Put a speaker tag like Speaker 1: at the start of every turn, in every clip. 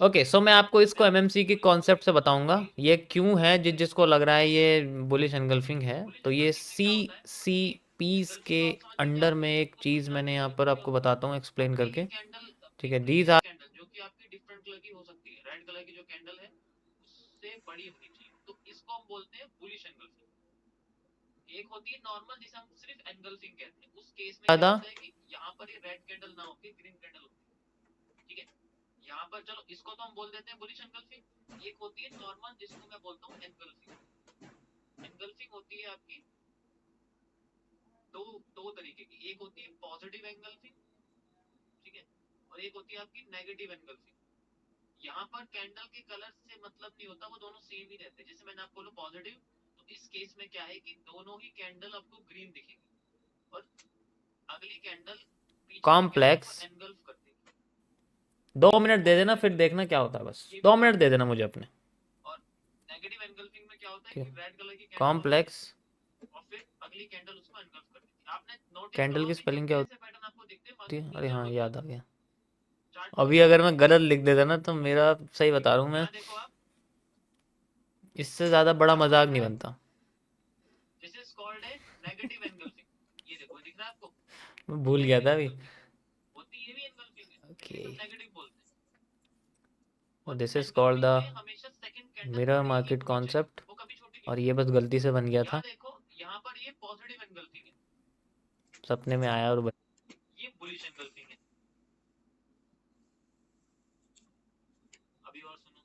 Speaker 1: Okay, सो मैं आपको इसको एमएमसी के कॉन्सेप्ट से बताऊंगा ये क्यों है। जिसको लग रहा है ये बुलिश एनगल्फिंग है, तो ये सी पीस के अंडर में एक चीज मैंने यहाँ पर आपको बताता हूँ एक्सप्लेन करके। ठीक है, दीज आर
Speaker 2: जो कि आपकी डिफरेंट कलर की हो सकती है, रेड कलर की जो कैंडल है उससे बड़ी होनी चाहिए, तो इसको हम बोलते हैं बुलिश एंगल्फिंग। एक होती है नॉर्मल जिसे हम सिर्फ एंगल्फिंग कहते हैं, उस केस में क्या
Speaker 1: ज्यादा
Speaker 2: होता है कि यहाँ पर ये रेड कैंडल ना होकर ग्रीन कैंडल होती है। ठीक है, यहाँ पर चलो इसको तो हम बोल देते हैं बुलिश एंगल्फिंग। एक होती है नॉर्मल जिसको मैं बोलता हूँ एंगल्फिंग। एंगल्फिंग होती है आपकी दो दो तरीके की, एक होती है पॉजिटिव एंगल्फिंग, ठीक है, और एक होती है आपकी नेगेटिव एंगल्फिंग। यहाँ पर कैंडल के कलर से मतलब नहीं होता, वो दोनों सेम ही रहते हैं। जैसे मैंने आपको बोला पॉजिटिव, तो इस केस में क्या है कि दोनों ही कैंडल आपको ग्रीन दिखेगी और अगली कैंडल पीछे की कैंडल को
Speaker 1: कॉम्प्लेक्स।
Speaker 2: एनगल्फ कर देगी।
Speaker 1: 2 मिनट दे देना, फिर देखना क्या होता है, बस 2 मिनट दे देना मुझे अपने।
Speaker 2: और नेगेटिव एनगल्फिंग में क्या होता है
Speaker 1: ठीक
Speaker 2: कि
Speaker 1: है,
Speaker 2: रेड कलर की कैंडल होती
Speaker 1: कॉम्प्लेक्स।
Speaker 2: है और फिर अगली कैंडल उसको एनगल्फ कर देती है। आपने नोटिस
Speaker 1: कैंडल
Speaker 2: करो
Speaker 1: की
Speaker 2: कि
Speaker 1: स्पेलिंग
Speaker 2: जब
Speaker 1: क्या
Speaker 2: भी ऐसे पैटर्न आपको दिखते हैं
Speaker 1: होती
Speaker 2: मार्केट
Speaker 1: है? अरे
Speaker 2: नीचे
Speaker 1: हाँ,
Speaker 2: लुढ़क
Speaker 1: याद आ
Speaker 2: जाती
Speaker 1: गया।
Speaker 2: है। चार्ट को
Speaker 1: अभी
Speaker 2: देखो
Speaker 1: अगर
Speaker 2: आप,
Speaker 1: मैं गलत लिख देता ना तो मेरा, सही बता रहा हूँ मैं,
Speaker 2: यहाँ देखो आप,
Speaker 1: इससे ज्यादा बड़ा
Speaker 2: यहाँ पर
Speaker 1: मजाक
Speaker 2: लिखा
Speaker 1: नहीं
Speaker 2: है
Speaker 1: बनता।
Speaker 2: This is called a negative engulfing. ये देखो दिख रहा है आपको,
Speaker 1: मैं
Speaker 2: ये
Speaker 1: भूल गया
Speaker 2: नेगेटिव
Speaker 1: था अभी।
Speaker 2: एनगल्फिंग होती, ये भी एनगल्फिंग है लेकिन
Speaker 1: ओके,
Speaker 2: सब नेगेटिव बोलते हैं। और
Speaker 1: दिस इज कॉल्ड
Speaker 2: एनगल्फिंग में
Speaker 1: द
Speaker 2: हमेशा सेकंड कैंडल
Speaker 1: मिरर
Speaker 2: बड़ी ही
Speaker 1: मार्केट
Speaker 2: होनी चाहिए,
Speaker 1: कॉन्सेप्ट।
Speaker 2: वो कभी छोटी नहीं
Speaker 1: और
Speaker 2: होनी
Speaker 1: ये बस
Speaker 2: चाहिए।
Speaker 1: गलती से बन गया
Speaker 2: यहाँ
Speaker 1: था,
Speaker 2: देखो, यहाँ पर ये पॉजिटिव एनगल्फिंग है,
Speaker 1: सपने में आया और बन
Speaker 2: ये बुलिश एनगल्फिंग है। अभी और सुनो,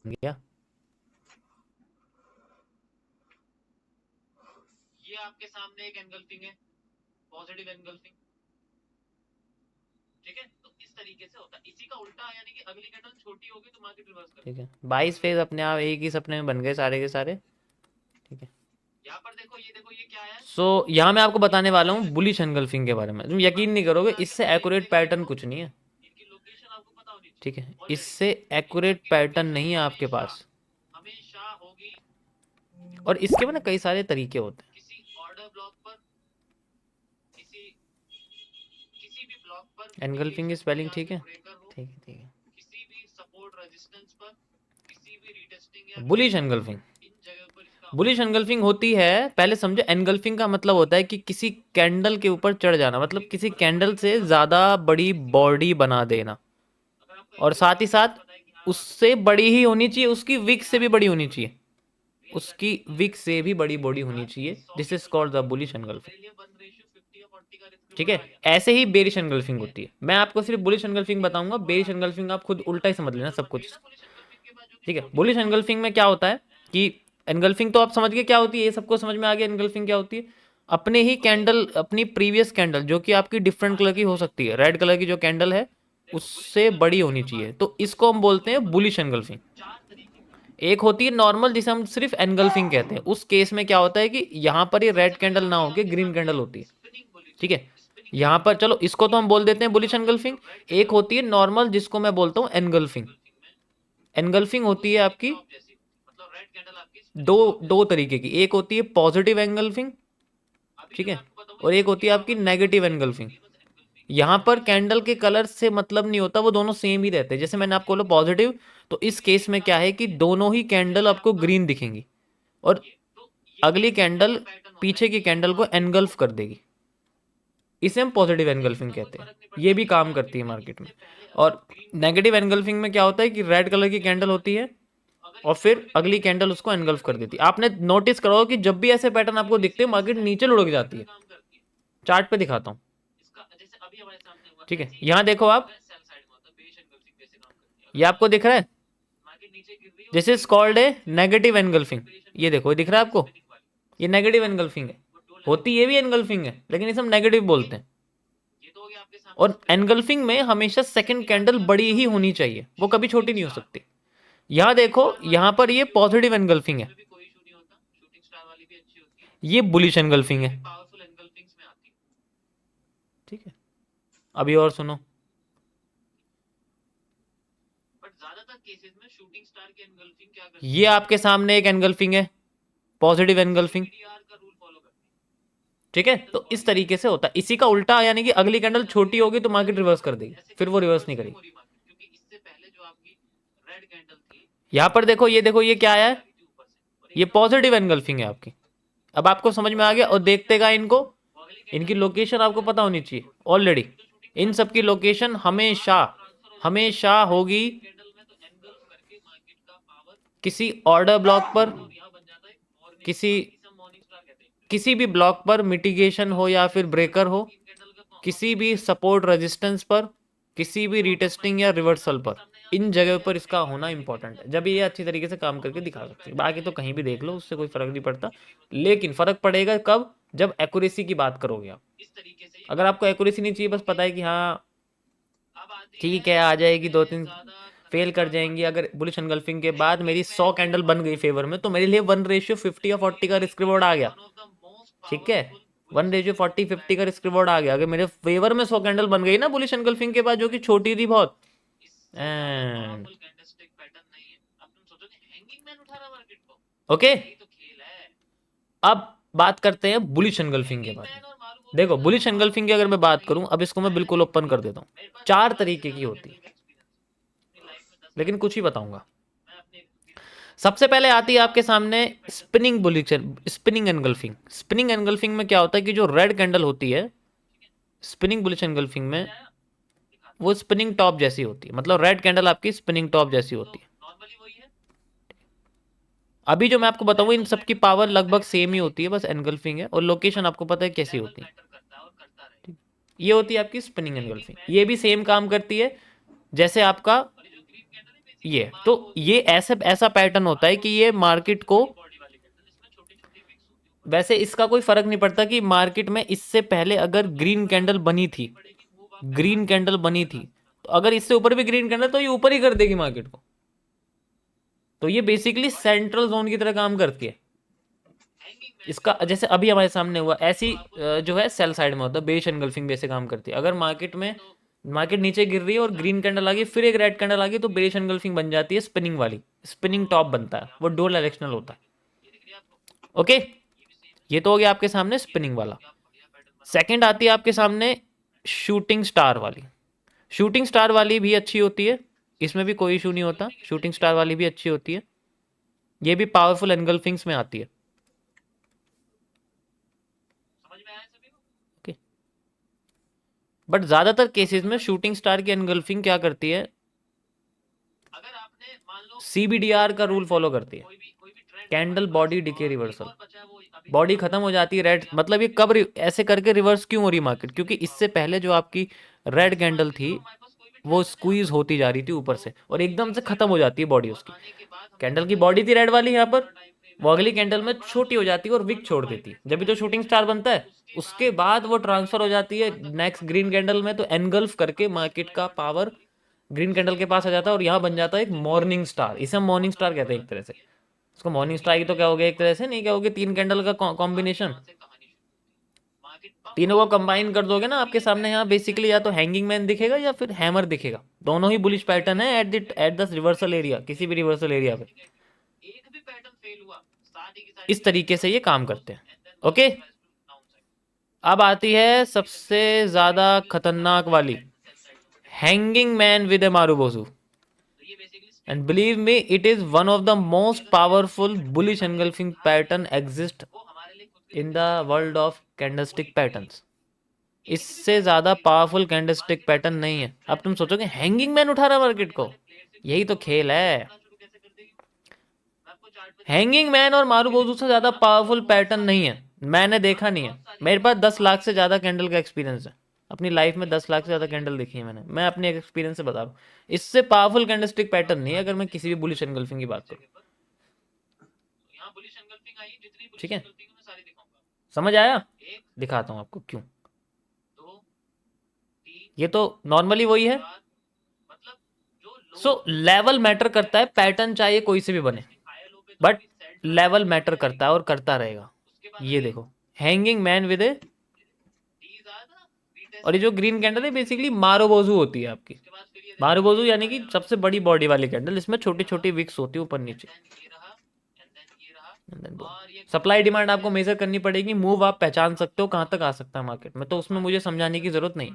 Speaker 1: गया।
Speaker 2: ये आपके सामने एक एनगल्फिंग है, पॉजिटिव एनगल्फिंग। ठीक है, तो इस तरीके से होता है। इसी का उल्टा यानी कि अगली कैंडल छोटी होगी तो मार्केट रिवर्स कर
Speaker 1: ठीक है,
Speaker 2: देगी।
Speaker 1: 22 फेज अपने आप एक ही सपने में बन गए सारे के सारे। ठीक है,
Speaker 2: यहाँ पर देखो ये क्या है,
Speaker 1: सो यहाँ मैं आपको
Speaker 2: ये
Speaker 1: बताने वाला
Speaker 2: पॉजिटिव
Speaker 1: हूँ बुलिश
Speaker 2: एनगल्फिंग है।
Speaker 1: एनगल्फिंग के बारे में। तुम
Speaker 2: अब
Speaker 1: यकीन
Speaker 2: आपको
Speaker 1: नहीं
Speaker 2: ये
Speaker 1: करोगे,
Speaker 2: पता है कि
Speaker 1: इससे
Speaker 2: पॉजिटिव
Speaker 1: एक्यूरेट
Speaker 2: कैंडल
Speaker 1: पैटर्न
Speaker 2: को,
Speaker 1: कुछ नहीं है।
Speaker 2: इनकी लोकेशन आपको पता होनी
Speaker 1: ठीक है,
Speaker 2: चाहिए ऑलरेडी।
Speaker 1: इससे एक्यूरेट
Speaker 2: इनकी
Speaker 1: पैटर्न
Speaker 2: लोकेशन
Speaker 1: नहीं है आपके
Speaker 2: हमेशा
Speaker 1: पास।
Speaker 2: हमेशा होगी
Speaker 1: और इसके में ना कई सारे तरीके होते हैं।
Speaker 2: किसी ऑर्डर ब्लॉक पर, किसी किसी भी ब्लॉक पर,
Speaker 1: एनगल्फिंग की
Speaker 2: डेविएशन हो
Speaker 1: स्पेलिंग
Speaker 2: या
Speaker 1: ठीक
Speaker 2: फिर
Speaker 1: है?
Speaker 2: ब्रेकर हो,
Speaker 1: ठीक है, ठीक है।
Speaker 2: किसी भी सपोर्ट रेजिस्टेंस पर, किसी भी रीटेस्टिंग या
Speaker 1: बुलिश
Speaker 2: रीटेस्टिंग पर,
Speaker 1: एनगल्फिंग।
Speaker 2: इन जगह पर इसका
Speaker 1: बुलिश एनगल्फिंग होती है, पहले समझो एनगल्फिंग का मतलब होता है कि किसी कैंडल के ऊपर चढ़ जाना, मतलब किसी
Speaker 2: और आपको
Speaker 1: कैंडल
Speaker 2: एक
Speaker 1: से
Speaker 2: और बात
Speaker 1: ज्यादा
Speaker 2: बताऊं,
Speaker 1: बड़ी
Speaker 2: इसी बात पे
Speaker 1: बॉडी बना देना।
Speaker 2: अगर आपको
Speaker 1: और
Speaker 2: एक और
Speaker 1: साथ ही
Speaker 2: बात इसमें
Speaker 1: साथ
Speaker 2: पता है कि हाँ
Speaker 1: उससे बड़ी ही होनी चाहिए, उसकी विक
Speaker 2: ये
Speaker 1: से भी
Speaker 2: आपकी
Speaker 1: बड़ी होनी
Speaker 2: बॉडी
Speaker 1: चाहिए। उसकी
Speaker 2: करनी है,
Speaker 1: विक से भी बड़ी बॉडी होनी
Speaker 2: आज की
Speaker 1: चाहिए।
Speaker 2: 100
Speaker 1: दिस
Speaker 2: की
Speaker 1: इज कॉल्ड
Speaker 2: तुलना
Speaker 1: द
Speaker 2: में।
Speaker 1: बुलिश
Speaker 2: तो
Speaker 1: एनगल्फिंग।
Speaker 2: मेरे लिए 1:50 या 40 का रिस्क
Speaker 1: ठीक
Speaker 2: रिवॉर्ड
Speaker 1: है,
Speaker 2: आ गया।
Speaker 1: ऐसे ही बेरिश एनगल्फिंग
Speaker 2: ठीक है,
Speaker 1: होती है। मैं आपको सिर्फ बुलिश एनगल्फिंग
Speaker 2: ये
Speaker 1: बताऊंगा,
Speaker 2: रिवॉर्ड
Speaker 1: बेरिश
Speaker 2: आ गया।
Speaker 1: एनगल्फिंग आप खुद
Speaker 2: ये
Speaker 1: उल्टा ही
Speaker 2: हमारी
Speaker 1: समझ लेना
Speaker 2: कैंडल
Speaker 1: सब
Speaker 2: बन गई
Speaker 1: कुछ।
Speaker 2: ना बुलिश एनगल्फिंग के बाद, जो कि
Speaker 1: ठीक है,
Speaker 2: छोटी
Speaker 1: बुलिश
Speaker 2: होती है।
Speaker 1: एनगल्फिंग में क्या होता है कि एनगल्फिंग तो आप समझ गए क्या होती है, ये सबको समझ में आ गया एनगल्फिंग क्या होती है। अपने ही
Speaker 2: ओके,
Speaker 1: कैंडल, अपनी प्रीवियस कैंडल जो कि आपकी डिफरेंट
Speaker 2: बात
Speaker 1: कलर की हो
Speaker 2: करते हैं
Speaker 1: सकती है, रेड कलर की जो कैंडल है
Speaker 2: देखो बुलिश
Speaker 1: उससे बड़ी
Speaker 2: एनगल्फिंग
Speaker 1: होनी
Speaker 2: के
Speaker 1: चाहिए,
Speaker 2: बाद।
Speaker 1: तो इसको हम बोलते
Speaker 2: बुलिश
Speaker 1: हैं बुलिश एनगल्फिंग।
Speaker 2: चार तरीके की,
Speaker 1: एक होती है नॉर्मल जिसे हम सिर्फ एनगल्फिंग कहते हैं। उस केस में क्या होता है कि यहाँ पर ये रेड
Speaker 2: सबसे पहले
Speaker 1: कैंडल ना
Speaker 2: अभी
Speaker 1: होके
Speaker 2: आपके
Speaker 1: ग्रीन
Speaker 2: सामने
Speaker 1: कैंडल होती है।
Speaker 2: स्पिनिंग बुलिश
Speaker 1: ठीक है,
Speaker 2: स्पिनिंग
Speaker 1: यहाँ पर चलो इसको तो हम बोल देते हैं बुलिश
Speaker 2: क्या होता है कि
Speaker 1: एनगल्फिंग।
Speaker 2: जब रेड
Speaker 1: एक
Speaker 2: कैंडल
Speaker 1: होती
Speaker 2: होती
Speaker 1: है
Speaker 2: है
Speaker 1: नॉर्मल जिसको मैं बोलता हूँ
Speaker 2: स्पिनिंग
Speaker 1: एनगल्फिंग।
Speaker 2: एनगल्फिंग में,
Speaker 1: एनगल्फिंग
Speaker 2: वो
Speaker 1: होती है
Speaker 2: स्पिनिंग
Speaker 1: आपकी
Speaker 2: टॉप जैसी होती है, मतलब रेड कैंडल आपकी
Speaker 1: दो
Speaker 2: स्पिनिंग टॉप
Speaker 1: दो
Speaker 2: जैसी होती
Speaker 1: तरीके की, एक होती है पॉजिटिव एंगल्फिंग,
Speaker 2: है। अभी
Speaker 1: ठीक
Speaker 2: जो मैं
Speaker 1: है,
Speaker 2: आपको बताऊंगा
Speaker 1: और एक
Speaker 2: इसकी
Speaker 1: होती है आपकी
Speaker 2: पावर लगभग
Speaker 1: नेगेटिव
Speaker 2: सेम
Speaker 1: एंगल्फिंग।
Speaker 2: रहेगी, बस एनगल्फिंग
Speaker 1: यहाँ पर
Speaker 2: बुलिश
Speaker 1: कैंडल के
Speaker 2: एनगल्फिंग
Speaker 1: कलर से मतलब नहीं होता, वो दोनों सेम ही रहते हैं। जैसे मैंने आपको बोला पॉजिटिव, तो इस
Speaker 2: ये
Speaker 1: केस
Speaker 2: एक
Speaker 1: में क्या
Speaker 2: काम
Speaker 1: है कि
Speaker 2: करती है,
Speaker 1: दोनों ही कैंडल
Speaker 2: जैसे
Speaker 1: आपको
Speaker 2: आपका
Speaker 1: ग्रीन दिखेंगी और
Speaker 2: ये, तो ये
Speaker 1: अगली
Speaker 2: कैंडल का
Speaker 1: कैंडल
Speaker 2: ये पैटर्न होता है
Speaker 1: पीछे
Speaker 2: कि
Speaker 1: की
Speaker 2: ये
Speaker 1: कैंडल को
Speaker 2: मार्केट
Speaker 1: एनगल्फ
Speaker 2: को,
Speaker 1: कर देगी। इसे हम पॉजिटिव
Speaker 2: इससे
Speaker 1: एनगल्फिंग
Speaker 2: इतना कोई
Speaker 1: कहते हैं।
Speaker 2: फर्क नहीं
Speaker 1: ये
Speaker 2: पड़ता
Speaker 1: भी
Speaker 2: कि
Speaker 1: काम करती
Speaker 2: मार्केट
Speaker 1: है
Speaker 2: में
Speaker 1: मार्केट में।
Speaker 2: इससे पहले अगर
Speaker 1: और
Speaker 2: ग्रीन कैंडल
Speaker 1: नेगेटिव
Speaker 2: होती
Speaker 1: एनगल्फिंग में क्या होता है कि रेड कलर की
Speaker 2: फिर क्या
Speaker 1: कैंडल होती
Speaker 2: होता,
Speaker 1: है
Speaker 2: अगर
Speaker 1: और
Speaker 2: इससे
Speaker 1: फिर
Speaker 2: और भी
Speaker 1: अगली
Speaker 2: ग्रीन
Speaker 1: कैंडल
Speaker 2: होती
Speaker 1: उसको
Speaker 2: तो ये
Speaker 1: एनगल्फ कर
Speaker 2: कभी
Speaker 1: देती है।
Speaker 2: बुलिश
Speaker 1: आपने नोटिस करो कि जब भी ऐसे पैटर्न आपको दिखते हैं मार्केट
Speaker 2: सेम
Speaker 1: नीचे लुढ़क
Speaker 2: सेम
Speaker 1: जाती
Speaker 2: पैटर्न
Speaker 1: है।
Speaker 2: काम करती है।
Speaker 1: चार्ट पे दिखाता हूँ।
Speaker 2: इसका जैसे अभी हमारे सामने हुआ
Speaker 1: ठीक है,
Speaker 2: ऐसे ही
Speaker 1: यहाँ देखो आप,
Speaker 2: अगर सेल साइड में होता बेरिश एनगल्फिंग वैसे काम करती है।
Speaker 1: ये
Speaker 2: अगर
Speaker 1: आपको दिख रहा है,
Speaker 2: मार्केट नीचे गिर रही है और
Speaker 1: this is
Speaker 2: green
Speaker 1: called
Speaker 2: candle
Speaker 1: ए
Speaker 2: दिख रही है
Speaker 1: नेगेटिव
Speaker 2: तो ये
Speaker 1: एनगल्फिंग।
Speaker 2: बेरिश
Speaker 1: ये
Speaker 2: एनगल्फिंग
Speaker 1: देखो,
Speaker 2: है,
Speaker 1: दिख रहा है आपको,
Speaker 2: स्पिनिंग वाली।
Speaker 1: ये नेगेटिव
Speaker 2: हाँ ये
Speaker 1: एनगल्फिंग
Speaker 2: देखो
Speaker 1: है।
Speaker 2: वो दो लाइन
Speaker 1: होती
Speaker 2: दिख
Speaker 1: ये
Speaker 2: रही
Speaker 1: भी एनगल्फिंग है, लेकिन इसे हम नेगेटिव
Speaker 2: है। ओके,
Speaker 1: बोलते हैं।
Speaker 2: ये तो हो गया आपके सामने
Speaker 1: और
Speaker 2: स्पिनिंग वाली।
Speaker 1: एनगल्फिंग में हमेशा सेकंड
Speaker 2: फिर आ
Speaker 1: कैंडल
Speaker 2: गई आपके
Speaker 1: बड़ी ही
Speaker 2: सामने
Speaker 1: होनी चाहिए, वो कभी छोटी
Speaker 2: शूटिंग
Speaker 1: नहीं हो
Speaker 2: स्टार।
Speaker 1: सकती। यहाँ
Speaker 2: शूटिंग
Speaker 1: देखो,
Speaker 2: स्टार वाली
Speaker 1: यहाँ
Speaker 2: भी
Speaker 1: पर ये
Speaker 2: अच्छी होती है,
Speaker 1: पॉजिटिव एनगल्फिंग है,
Speaker 2: इसमें भी कोई इशू नहीं होता। शूटिंग स्टार वाली भी अच्छी होती है,
Speaker 1: ये बुलिश एनगल्फिंग
Speaker 2: ये
Speaker 1: है।
Speaker 2: भी पावरफुल एनगल्फिंग्स में आती है।
Speaker 1: ठीक है, अभी और सुनो।
Speaker 2: बट ज्यादातर केसेस में शूटिंग स्टार की एनगल्फिंग क्या करती
Speaker 1: ये
Speaker 2: है,
Speaker 1: आपके सामने एक एनगल्फिंग है, पॉजिटिव एनगल्फिंग।
Speaker 2: सीवीडीआर का रूल फॉलो करती
Speaker 1: ठीक
Speaker 2: है,
Speaker 1: है,
Speaker 2: कैंडल
Speaker 1: तो इस
Speaker 2: बॉडी
Speaker 1: तरीके से होता है। इसी का उल्टा यानी कि अगली कैंडल
Speaker 2: जैसे अभी
Speaker 1: छोटी
Speaker 2: देखो
Speaker 1: होगी तो मार्केट
Speaker 2: यहाँ
Speaker 1: रिवर्स
Speaker 2: पर
Speaker 1: कर देगी,
Speaker 2: ऐसे
Speaker 1: फिर वो
Speaker 2: कैसे
Speaker 1: रिवर्स
Speaker 2: रिवर्स
Speaker 1: नहीं
Speaker 2: क्यों
Speaker 1: करेगी।
Speaker 2: हो रही मार्केट, क्योंकि इससे पहले जो आपकी कैंडल थी,
Speaker 1: यहाँ पर देखो ये क्या आया है,
Speaker 2: थी ऊपर से, और
Speaker 1: ये पॉजिटिव एनगल्फिंग है आपकी। अब आपको समझ में आ गया। और देखते का इनको,
Speaker 2: वो अगली कैंडल
Speaker 1: इनकी लोकेशन आपको पता होनी चाहिए ऑलरेडी। इन सब की लोकेशन हमेशा हमेशा होगी
Speaker 2: कैंडल में तो एनगल्फ करके मार्केट का पावर
Speaker 1: किसी ऑर्डर ब्लॉक पर,
Speaker 2: और यहाँ बन जाता है मॉर्निंग
Speaker 1: किसी
Speaker 2: मॉर्निंग स्टार कहते हैं,
Speaker 1: किसी भी ब्लॉक पर, मिटिगेशन हो या फिर ब्रेकर हो,
Speaker 2: कैंडल का
Speaker 1: किसी भी सपोर्ट रेजिस्टेंस पर, किसी भी रीटेस्टिंग या रिवर्सल पर, इन जगह पर इसका होना इंपॉर्टेंट है। जब ये अच्छी तरीके से काम करके दिखा सकते हैं। बाकी तो कहीं भी देख लो, उससे कोई फर्क नहीं पड़ता। लेकिन फर्क पड़ेगा कब, जब एक्यूरेसी की बात करोगे आप।
Speaker 2: इस तरीके से
Speaker 1: अगर आपको एक्यूरेसी नहीं चाहिए, बस पता है कि हाँ
Speaker 2: अब आती
Speaker 1: ठीक है आ जाएगी, 2-3 फेल कर जाएंगी। अगर बुलिश एनगल्फिंग के बाद मेरी 100 कैंडल बन गई फेवर में, तो मेरे लिए 1:50 या 40 का रिस्क रिवॉर्ड आ गया। ठीक है, 1:40-50 का रिस्क रिवॉर्ड आ गया। अगर मेरे फेवर में 100 कैंडल बन गई ना बुलिश एनगल्फिंग के बाद, जो कि छोटी थी बहुत, एंड ओके। अब बात करते हैं बुलिश एनगल्फिंग के बारे में। देखो बुलिश एनगल्फिंग की अगर मैं बात करूं, अब इसको मैं बिल्कुल ओपन कर देता हूं। 4 तरीके की होती है, लेकिन कुछ ही बताऊंगा। सबसे पहले आती है आपके सामने spinning bullish, spinning engulfing. Spinning engulfing में क्या होता है कि जो रेड कैंडल होती है स्पिनिंग बुलिश एनगल्फिंग में, वो स्पिनिंग टॉप जैसी होती है। मतलब रेड कैंडल आपकी स्पिनिंग टॉप जैसी होती है। अभी जो मैं आपको बताऊं, इन सबकी पावर लगभग सेम ही होती है, बस एनगल्फिंग है और लोकेशन आपको पता है कैसी होती है। ये होती है आपकी स्पिनिंग एनगल्फिंग। ये भी सेम काम करती है जैसे आपका ये। तो ये ऐसा पैटर्न होता है कि ये मार्केट को, वैसे इसका कोई फर्क नहीं पड़ता कि मार्केट में इससे पहले अगर ग्रीन कैंडल बनी थी, ग्रीन कैंडल बनी थी, तो अगर इससे ऊपर भी ग्रीन कैंडल, तो ये ऊपर ही कर देगी मार्केट को। तो ये बेसिकली सेंट्रल जोन की तरह काम करती है। इसका जैसे अभी हमारे सामने हुआ, ऐसी जो है सेल साइड में होता है, बेरिश एनगल्फिंग वैसे काम करती है। अगर मार्केट में, मार्केट नीचे गिर रही है और ग्रीन कैंडल आ गई, फिर एक रेड कैंडल आ गई, तो बेरिश एनगल्फिंग बन जाती है स्पिनिंग वाली। स्पिनिंग टॉप बनता है, वो डुअल डायरेक्शनल होता है। ओके, ये तो हो गया आपके सामने स्पिनिंग वाला। सेकंड आती है आपके सामने शूटिंग स्टार वाली। शूटिंग स्टार वाली भी अच्छी होती है, इसमें भी कोई इशू नहीं होता। शूटिंग स्टार वाली भी अच्छी होती है, ये भी पावरफुल एनगल्फिंग्स में आती है। ओके, बट ज्यादातर केसेस में शूटिंग स्टार की एनगल्फिंग क्या करती है, सीबीडीआर का रूल फॉलो करती है। Candle body decay reversal, body खत्म हो जाती है रेड, मतलब ये कब ऐसे करके रिवर्स क्यों हो रही मार्केट, क्योंकि इससे पहले जो आपकी रेड कैंडल थी वो स्क्वीज होती जा रही थी ऊपर से, और एकदम से खत्म हो जाती है बॉडी उसकी। कैंडल की बॉडी थी रेड वाली यहाँ पर, वो अगली कैंडल में छोटी हो जाती है और विक छोड़ देती है, जब भी तो शूटिंग स्टार बनता है। उसके बाद वो ट्रांसफर हो जाती है नेक्स्ट ग्रीन कैंडल में, तो एनगल्फ करके मार्केट का पावर ग्रीन कैंडल के पास आ जाता है और यहाँ बन जाता है एक मॉर्निंग स्टार। इसे हम मॉर्निंग स्टार कहते हैं एक तरह से। उसको मॉर्निंग स्टार की तो क्या हो गया एक तरह से, नहीं क्या हो गया, 3 कैंडल का कॉम्बिनेशन। तीनों को कंबाइन कर दोगे ना, आपके सामने यहाँ बेसिकली या तो हैंगिंग मैन दिखेगा या फिर हैमर दिखेगा। दोनों ही बुलिश पैटर्न है एट द रिवर्सल एरिया, किसी भी रिवर्सल एरिया पे। इस तरीके से ये काम करते हैं। ओके, अब आती है सबसे ज्यादा खतरनाक वाली, hanging man with a marubozu. And believe me, it is one of the most powerful bullish engulfing pattern exist in the world of candlestick patterns. इससे ज्यादा पावरफुल कैंडलस्टिक पैटर्न नहीं है। अब तुम सोचोगे हैंगिंग मैन उठा रहा मार्केट को, यही तो खेल है। हैंगिंग मैन और मारुबोजू से ज्यादा पावरफुल पैटर्न नहीं है, मैंने देखा नहीं है। मेरे पास 10 लाख से ज्यादा कैंडल का एक्सपीरियंस है, अपनी लाइफ में 10 लाख से ज्यादा कैंडल देखी है मैंने। मैं अपने एक्सपीरियंस से बता रहा हूँ, इससे पावरफुल कैंडलस्टिक पैटर्न नहीं है अगर मैं किसी भी बुलिश एनगल्फिंग की बात करूँ। ठीक है, समझ आया? दिखाता हूँ आपको क्यों। ये तो नॉर्मली वही है। सो लेवल मैटर करता है, पैटर्न चाहे कोई से भी बने, बट लेवल मैटर करता है और करता रहेगा। ये देखो हैंगिंग मैन विद ए, और ये जो ग्रीन कैंडल है बेसिकली मारुबोजू होती है आपकी। मारुबोजू यानी कि सबसे बड़ी बॉडी वाली कैंडल, इसमें छोटी छोटी विक्स होती है ऊपर नीचे। सप्लाई डिमांड आपको मेजर करनी पड़ेगी, मूव आप पहचान सकते हो कहाँ तक आ सकता है मार्केट में, तो उसमें मुझे समझाने की जरूरत नहीं।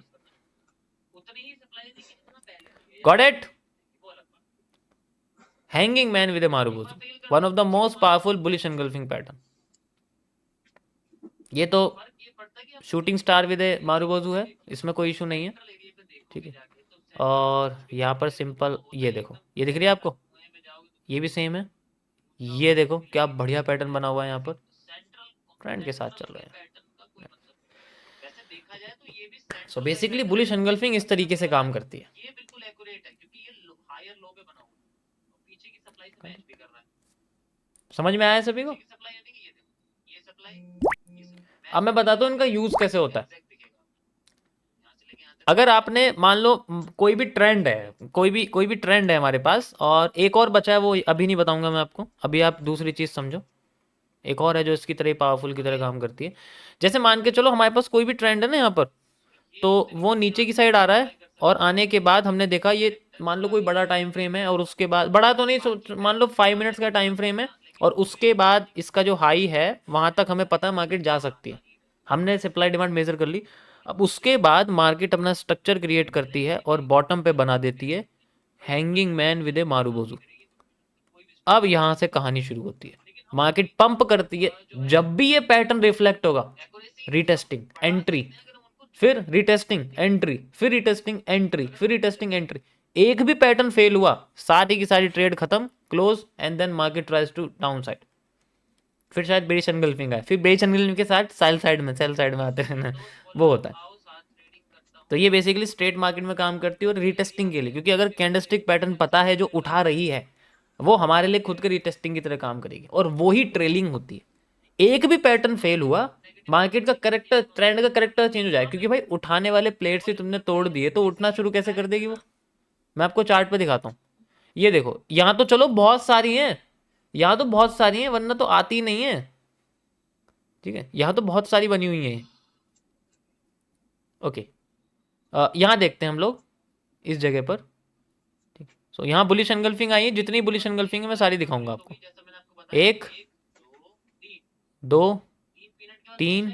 Speaker 1: Got it? Hanging man with a marubozu, one of the most powerful bullish engulfing pattern. ये तो shooting star with a marubozu है, इसमें कोई इशू नहीं है, ठीक है। और यहाँ पर सिंपल ये देखो, ये दिख रही है आपको, ये भी सेम है। ये देखो क्या बढ़िया पैटर्न बना हुआ है, यहाँ पर ट्रेंड के साथ चल रहे हैं। सो बेसिकली बुलिश एनगल्फिंग इस तरीके से काम करती है।
Speaker 2: ये बिल्कुल एक्यूरेट है क्योंकि ये हायर लो पे बना हुआ है, पीछे की सप्लाई से मैच भी कर रहा है।
Speaker 1: समझ में आया सभी को?
Speaker 2: सप्लाई यानी कि ये सप्लाई।
Speaker 1: अब मैं बताता हूँ इनका यूज कैसे होता है। अगर आपने मान लो कोई भी ट्रेंड है, कोई भी ट्रेंड है हमारे पास, और एक और बचा है, वो अभी नहीं बताऊंगा मैं आपको, अभी आप दूसरी चीज समझो। एक और है जो इसकी तरह पावरफुल की तरह काम करती है। जैसे मान के चलो हमारे पास कोई भी ट्रेंड है ना यहाँ पर, तो वो नीचे की साइड आ रहा है, और आने के बाद हमने देखा ये मान लो कोई बड़ा टाइम फ्रेम है, और उसके बाद बड़ा तो नहीं, मान लो 5 मिनट्स का टाइम फ्रेम है, और उसके बाद इसका जो हाई है वहां तक हमें पता है मार्केट जा सकती है, हमने सप्लाई डिमांड मेजर कर ली। अब उसके बाद मार्केट अपना स्ट्रक्चर क्रिएट करती है और बॉटम पे बना देती है hanging man with a marubozu. अब यहां से कहानी शुरू होती है, मार्केट पंप करती है। जब भी ये पैटर्न रिफ्लेक्ट होगा, रीटेस्टिंग एंट्री, फिर रीटेस्टिंग एंट्री, फिर रीटेस्टिंग एंट्री, फिर रीटेस्टिंग एंट्री। एक भी पैटर्न फेल हुआ, सारी की सारी ट्रेड खत्म, close, and then market tries to down side. फिर शायद बेरिश एनगल्फिंग आए, फिर बेरिश एनगल्फिंग के साथ सेल साइड में आते रहना, वो होता है। तो ये बेसिकली स्ट्रेट मार्केट में काम करती है और रीटेस्टिंग के लिए, क्योंकि अगर कैंडलस्टिक पैटर्न पता है जो उठा रही है, वो हमारे लिए खुद के रीटेस्टिंग की तरह काम करेगी, और वो ही ट्रेलिंग होती है। एक भी पैटर्न फेल हुआ, मार्केट का करेक्टर, ट्रेंड का करेक्टर चेंज हो जाए, क्योंकि भाई उठाने वाले प्लेट से तुमने तोड़ दिए तो उठना शुरू कैसे कर देगी वो। मैं आपको चार्ट पे दिखाता हूँ, ये देखो, यहाँ तो चलो बहुत सारी हैं, यहाँ तो बहुत सारी हैं, वरना तो आती ही नहीं है, ठीक है, यहाँ तो बहुत सारी बनी हुई हैं। ओके, यहाँ देखते हैं हम लोग इस जगह पर, ठीक। सो यहाँ बुलिश एनगल्फिंग आई है, जितनी बुलिश एनगल्फिंग है मैं सारी दिखाऊंगा आपको। 1 2 3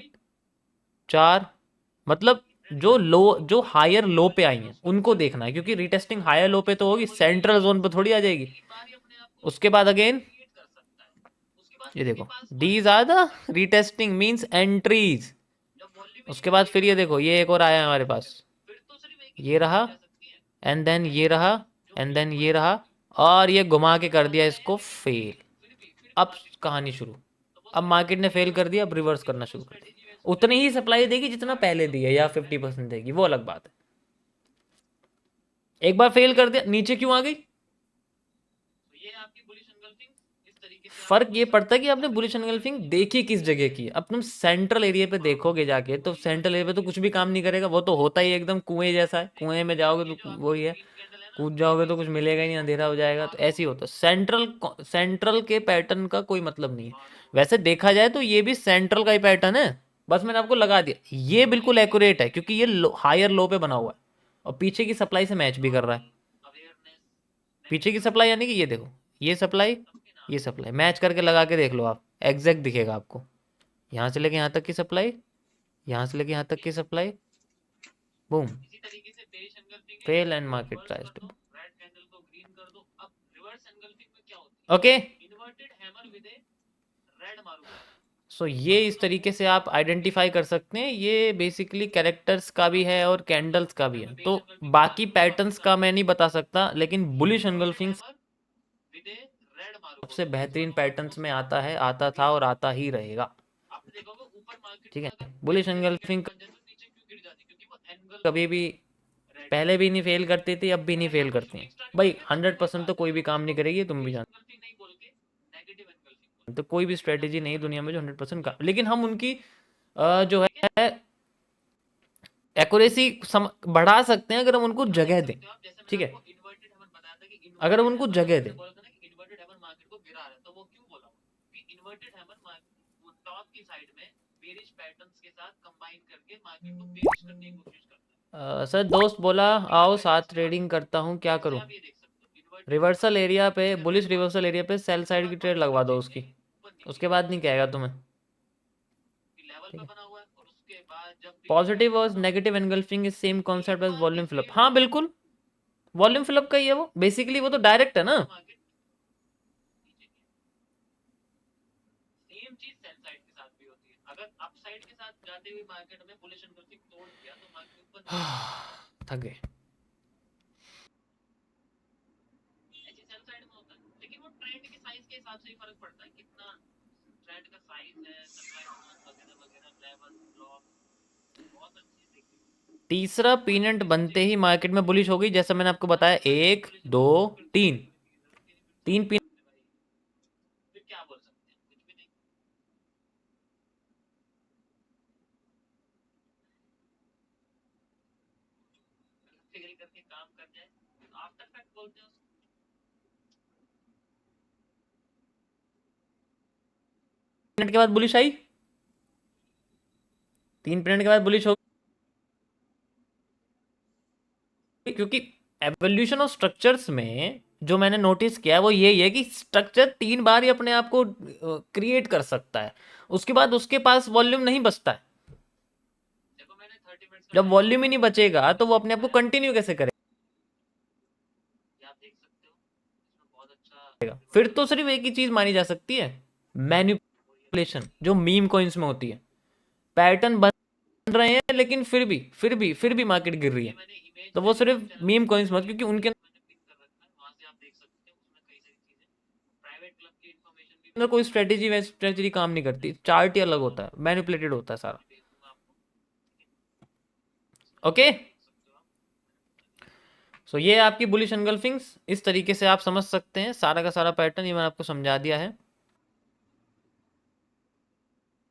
Speaker 1: 4, मतलब जो लो, जो हायर लो पे आई हैं उनको देखना है, क्योंकि रीटेस्टिंग हायर लो पे तो होगी, सेंट्रल जोन पे थोड़ी आ जाएगी। उसके बाद अगेन ये देखो, these are the retesting means entries. उसके बाद फिर ये देखो, ये एक और आया है हमारे पास, ये रहा, एंड देन ये रहा, एंड देन ये रहा, और ये घुमा के कर दिया इसको फेल। अब कहानी शुरू, अब मार्केट ने फेल कर दिया, अब रिवर्स करना शुरू कर दिया। उतनी ही सप्लाई देगी जितना पहले दी है, या 50% देगी, वो अलग बात है। एक बार फेल कर दिया, नीचे क्यों आ गई? फर्क ये पड़ता है कि आपने बुलिश एनगल्फिंग देखी किस जगह की। अब तुम सेंट्रल एरिया पे देखोगे जाके, तो सेंट्रल एरिया पे तो कुछ भी काम नहीं करेगा, वो तो होता ही एकदम कुएं जैसा है, कुएं में जाओगे तो वही है, कूद जाओगे तो कुछ मिलेगा ही नहीं, अंधेरा हो जाएगा। तो ऐसे ही होता है, सेंट्रल के पैटर्न का कोई मतलब नहीं है। वैसे देखा जाए तो ये भी सेंट्रल का ही पैटर्न है, बस मैंने आपको लगा दिया। ये बिल्कुल एक्यूरेट है, क्योंकि ये हायर लो पे बना हुआ है, और पीछे की सप्लाई से मैच भी कर रहा है। पीछे की सप्लाई यानी कि ये देखो, ये सप्लाई, ये सप्लाई मैच करके लगा के देख लो आप, एग्जैक्ट दिखेगा आपको। यहाँ से लेके यहाँ तक की सप्लाई, यहाँ से लेके यहाँ तक की supply, boom, fail and market tries to. Okay, so ये इस तरीके से आप आइडेंटिफाई कर सकते हैं। ये बेसिकली कैरेक्टर्स का भी है और कैंडल्स का भी है, तो बाकी पैटर्न्स का मैं नहीं बता सकता, लेकिन बुलिश एनगल्फिंग सबसे बेहतरीन पैटर्न्स में आता है, आता था और आता ही रहेगा, ठीक है। बुलिश एनगल्फिंग कभी भी पहले भी नहीं फेल करती थी, अब भी नहीं फेल करती हैं भाई। 100% तो कोई भी काम नहीं करेगी, तुम भी जानते, तो कोई भी स्ट्रेटेजी नहीं दुनिया में जो 100% काम, लेकिन हम उनकी जो है एक्यूरेसी बढ़ा सकते हैं अगर हम उनको जगह दें, ठीक है, अगर हम उनको जगह दें। सर दोस्त बोला आओ साथ ट्रेडिंग करता हूँ, क्या करूँ? रिवर्सल एरिया पे, बुलिश रिवर्सल एरिया पे सेल साइड की ट्रेड लगवा दो उसकी, उसके बाद नहीं कहेगा तुम्हें। पॉजिटिव और negative engulfing is same concept as volume fill up. हाँ बिल्कुल, वॉल्यूम फिलअप का ही है वो, बेसिकली वो तो डायरेक्ट है ना,
Speaker 2: जाते हुए मार्केट में बुलिश एनगल्फिंग तोड़ दिया तो मार्केट ऊपर नहीं जाता।
Speaker 1: थक गए।
Speaker 2: ऐसी सेल साइड में होता है, लेकिन वो ट्रेंड के साइज के हिसाब से ही फर्क पड़ता है, कितना ट्रेंड का साइज है, सप्लाई डिमांड वगैरह वगैरह, लेवल ब्लॉक, बहुत अच्छी चीज देखी।
Speaker 1: तीसरा पीनट बनते ही मार्केट में बुलिश हो गई, जैसा मैंने आपको बताया, 1 2 3 तीन पीनट।
Speaker 2: फिर क्या बोल सकते हैं, कुछ भी नहीं। फिगर करके काम कर जाए तो आफ्टर फैक्ट बोलते हैं उसको।
Speaker 1: मिनट के बाद बुलिश आई, 3 मिनट के बाद बुलिश हो गई, क्योंकि एवोल्यूशन ऑफ स्ट्रक्चर्स में जो मैंने नोटिस किया वो यही है कि स्ट्रक्चर 3 बार ही अपने आप को क्रिएट कर सकता है, उसके बाद उसके पास वॉल्यूम नहीं बचता है।
Speaker 2: देखो मैंने 30 मिनट्स का
Speaker 1: जब
Speaker 2: टाइम
Speaker 1: वॉल्यूम ही नहीं बचेगा तो वो अपने आप को कंटिन्यू कैसे करेगा?
Speaker 2: आप देख सकते हो इसमें बहुत अच्छा।
Speaker 1: फिर तो सिर्फ एक ही चीज मानी जा सकती है, मैनिपुलेशन, जो मीम कॉइन्स में होती है। पैटर्न बन रहे हैं लेकिन फिर भी मार्केट गिर रही है,
Speaker 2: मैंने इमेज
Speaker 1: तो वो सिर्फ मीम कॉइन्स मत, क्योंकि उनके
Speaker 2: मैंने पिक कर रखा है, वहां से आप देख सकते हो, उसमें कई सारी चीजें, प्राइवेट क्लब की इंफॉर्मेशन भी
Speaker 1: अंदर कोई स्ट्रेटेजी काम नहीं करती, चार्ट ही अलग होता है, मैनिपुलेटेड होता है सारा।
Speaker 2: भेज दूंगा आपको।
Speaker 1: ओके,
Speaker 2: देख सकते हो आप।
Speaker 1: सो ये आपकी बुलिश एनगल्फिंग्स, इस तरीके से आप समझ सकते हैं सारा का सारा पैटर्न, ये मैंने आपको समझा दिया है।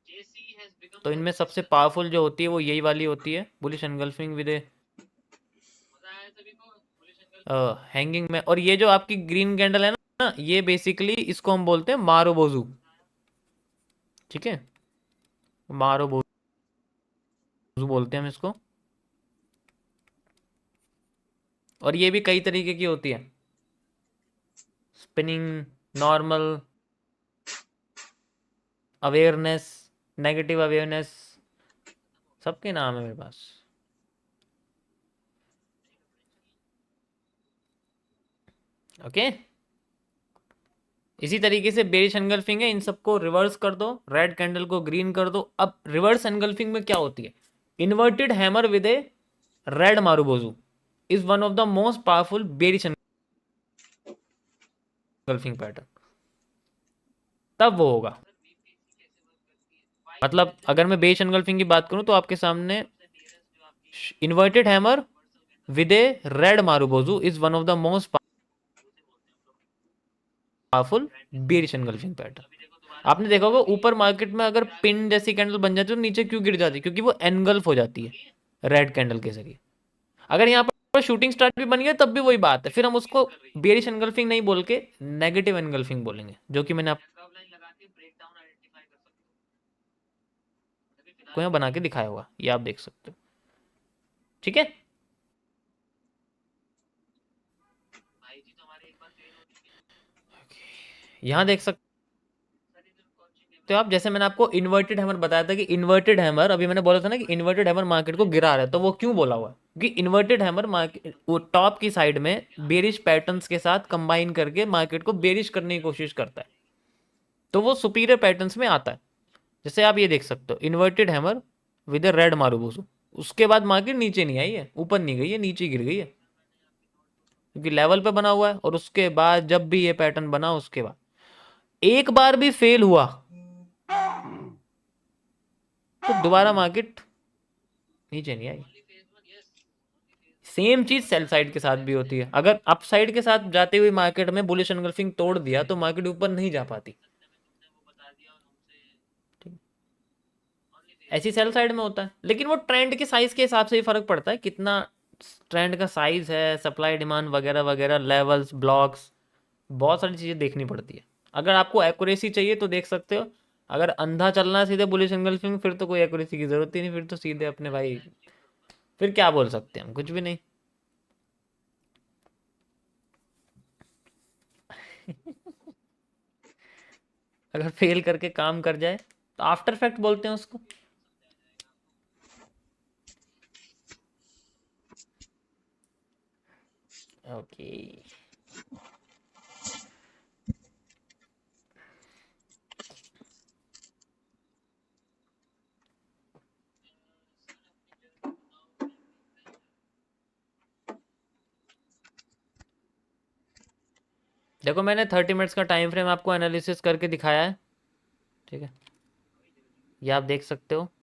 Speaker 2: JC has become
Speaker 1: तो
Speaker 2: the
Speaker 1: इनमें सबसे
Speaker 2: resistance।
Speaker 1: पावरफुल जो होती है वो यही वाली होती है, बुलिश एनगल्फिंग विद
Speaker 2: मजा आया सभी को बुलिश एनगल्फिंग।
Speaker 1: हैंगिंग में। और ये जो आपकी ग्रीन कैंडल है ना, ये बेसिकली इसको हम बोलते हैं मारुबोजू, ठीक है, मारुबोजू बोलते हैं हम इसको। और ये भी कई तरीके की होती है, spinning, normal, awareness, negative awareness, सबके नाम है मेरे पास। ओके, इसी तरीके से बेरिश एनगल्फिंग है, इन सबको रिवर्स कर दो, रेड कैंडल को ग्रीन कर दो। अब रिवर्स एनगल्फिंग में क्या होती है, inverted hammer with a red marubozu is one of the most powerful bearish engulfing pattern, तब वो होगा। मतलब अगर मैं बेरिश एनगल्फिंग की बात करूं तो आपके सामने inverted hammer with a red marubozu is one of the most powerful bearish engulfing pattern. आपने देखा होगा ऊपर मार्केट में अगर पिन जैसी कैंडल बन जाती है तो नीचे क्यों गिर जाती है, क्योंकि वो एनगल्फ हो जाती है रेड कैंडल के जरिए। अगर यहाँ पर शूटिंग स्टार भी बन गया तब भी वही बात है, फिर हम उसको बेरिश एनगल्फिंग नहीं बोल के नेगेटिव एनगल्फिंग बोलेंगे, जो कि मैंने
Speaker 2: कब लाइन लगा के ब्रेक डाउन आइडेंटिफाई कर सकते हो। अभी
Speaker 1: आपको
Speaker 2: फिलहाल
Speaker 1: यहाँ बना के दिखाया होगा, ये आप देख सकते हो, ठीक है।
Speaker 2: भाई जी तो हमारे एक बार फेल हो चुके हैं।
Speaker 1: यहाँ देख सकते
Speaker 2: सर इधर कोचिंग है।
Speaker 1: तो आप, जैसे मैंने आपको इन्वर्टेड हैमर बताया था कि इन्वर्टेड हैमर, अभी मैंने बोला था ना कि इन्वर्टेड हैमर मार्केट को गिरा रहा है, तो वो क्यों बोला हुआ है, क्योंकि इन्वर्टेड हैमर मार्केट वो टॉप की साइड में बेरिश पैटर्न्स के साथ कंबाइन करके मार्केट को बेरिश करने की कोशिश करता है, तो वो सुपीरियर पैटर्न्स में आता है। जैसे आप ये देख सकते हो, inverted hammer with a red marubozu, उसके बाद मार्केट नीचे नहीं आई है, ऊपर नहीं गई है, नीचे गिर गई है, क्योंकि लेवल पे बना हुआ है। और उसके बाद जब भी ये पैटर्न बना, उसके बाद एक बार भी फेल हुआ तो दोबारा मार्केट नीचे नहीं आई। सेम चीज सेल साइड के साथ भी होती है, अगर अप साइड के साथ जाते हुए मार्केट में बुलिश एनगल्फिंग तोड़ दिया तो मार्केट ऊपर नहीं जा पाती, ऐसी सेल साइड में होता है। लेकिन वो ट्रेंड के साइज के हिसाब से ही फर्क पड़ता है, कितना ट्रेंड का साइज है, सप्लाई डिमांड वगैरह वगैरह, लेवल्स, ब्लॉक्स, बहुत सारी चीज़ें देखनी पड़ती है। अगर आपको एक्यूरेसी चाहिए तो देख सकते हो, अगर अंधा चलना है सीधे बुलिश एनगल्फिंग, फिर तो कोई एक्यूरेसी की जरूरत ही नहीं, फिर तो सीधे अपने भाई, फिर क्या बोल सकते हैं हम, कुछ भी नहीं। अगर फेल करके काम कर जाए तो आफ्टर इफेक्ट बोलते हैं उसको। ओके, देखो मैंने 30 मिनट्स का टाइम फ्रेम आपको एनालिसिस करके दिखाया है, ठीक है, ये आप देख सकते हो।